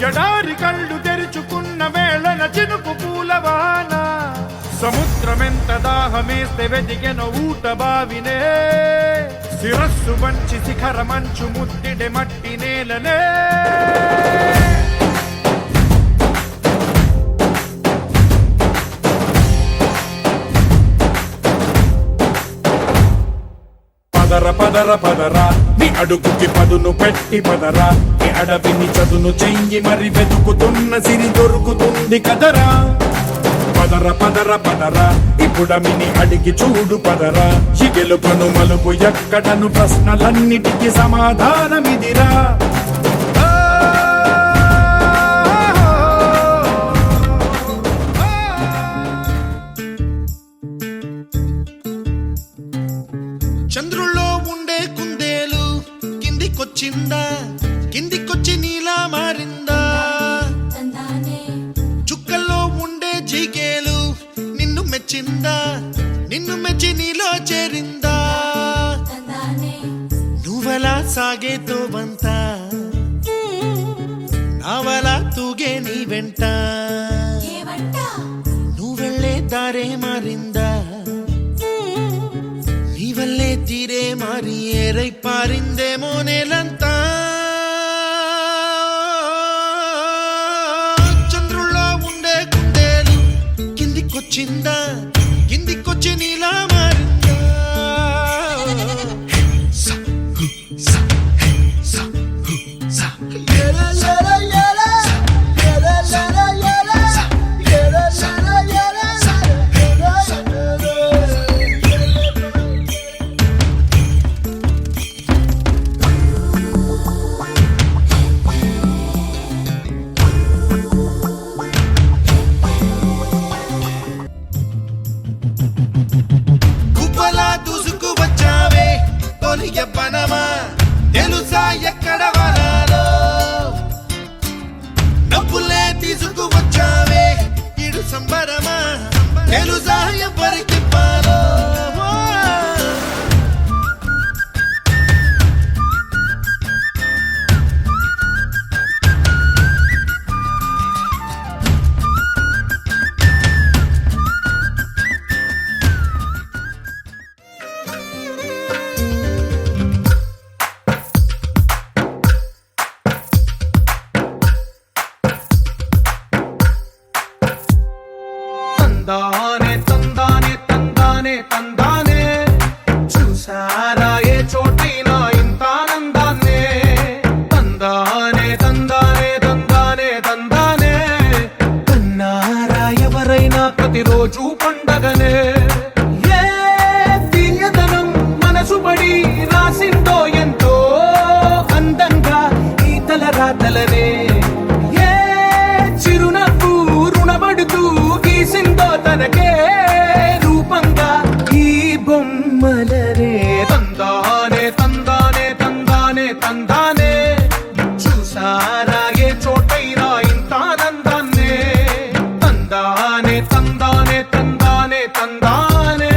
ఎడారి కళ్ళు తెరుచుకున్న వేళన చినుకు పూలవాన సముద్రమెంత దాహమేస్తే వెదిగెన ఊట బావినే శిరస్సు వంచి శిఖర మంచు ముద్దిడే మట్టి నేలనే పదర పదర పదరా నీ అడుగుకి పదును పెట్టి పదరా నీ అడవిని చదును చెయ్యి మరి వెతుకుతున్న సిరి దొరుకుతుంది కదరా పదర పదర పదరా ఇప్పుడమిని అడిగి చూడు పదరా ఈ గెలుపను మలుపు ఎక్కడను ప్రశ్నలన్నిటికీ సమాధానమిదిరా చంద్రుల్లో ఉండే కుందేలు కిందికొచ్చిందా కిందికొచ్చి నీలా మారిందా చుక్కల్లో ఉండే జిగేలు నిన్ను మెచ్చిందా నిన్ను మెచ్చి నీలో చేరిందా నువ్వలా సాగేతో బంత నావలా తూగే నీ వెంట నువ్వెళ్ళే దారే మారిందా నీవల్లే తీరే మారి ఏరై పారిందేమో నేలంతా చంద్రుల్లో ఉండే కుందేలు కిందికొచ్చిందా కిందికొచ్చి నీలా మారిందా ఎవ్వనమా తెలుసా ఎక్కడ వనాలో డబ్బులే తీసుకువచ్చావే ఇడు సంబరమా తెలుసా ఎవరికి పాలో తందానే తందానే తందానే తందానే చూసారా ఏ చోటైనా ఇంత ఆనందాన్నే తందానే తందానే తందానే తందానే కన్నారా ఎవరైనా ప్రతిరోజు పండగనే ఏ తీయదనం మనసు పడి రాసిందో ఎంతో అందంగా ఈ తల రాతలనే ఏ చిరునవ్వు రుణపడుతూ గీసిందో తనకే రూపంగా ఈ బొమ్మలరే తందానే తందానే తందానే తందానే చూసారా ఏ చోటైనా ఇంత ఆనందాన్నే తందానే తందానే తందానే తందానే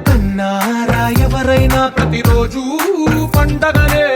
కన్నారా ఎవరైనా ప్రతిరోజు పండగనే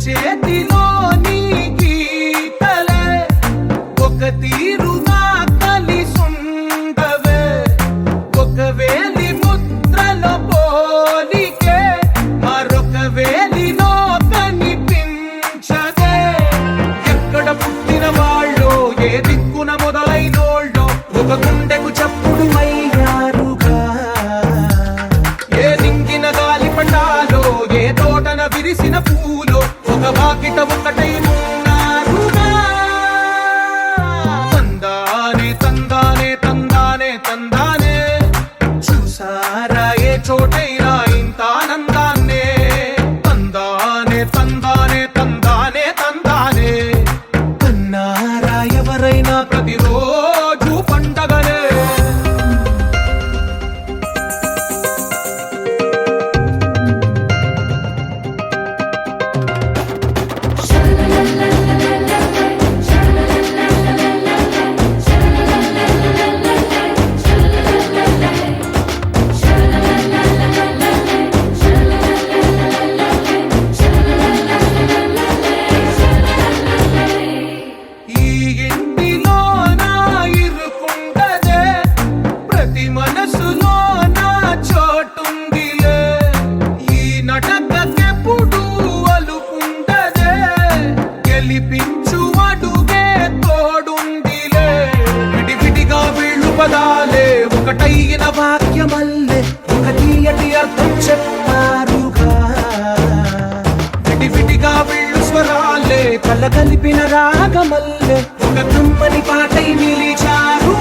చేతిలో నీ గీతలే ఒక తీరుగా కలిసుండవే ఒక వేలి ముద్రలో పోలికే మరొక వేలిలో కనిపించదే ఎక్కడ పుట్టిన వాళ్ళో ఏ దిక్కున మొదలైనోళ్ళో ఒక గుండెకు చప్పుడు అయ్యారుగా ఏ దింగిన గాలి పటాలో ఏ తోటన విరిసిన పూలో ఒక వాకిట ఒకటై ఉన్నారుగా తందానే తందానే తందానే తందానే చూసారా ఏ చోటైనా ఇంత ఆనందాన్నే తందానే తందానే తందానే తందానే కన్నారా ఎవరైనా ప్రతిరోజు పండగనే పదాలే ఒకటైన వాక్యమల్లే ఒక తీయటి అర్థం చెప్పారుగా విడివిడిగా వీళ్ళు స్వరాలే కలగలిపిన రాగమల్లే ఒక కమ్మని పాటై నిలిచారు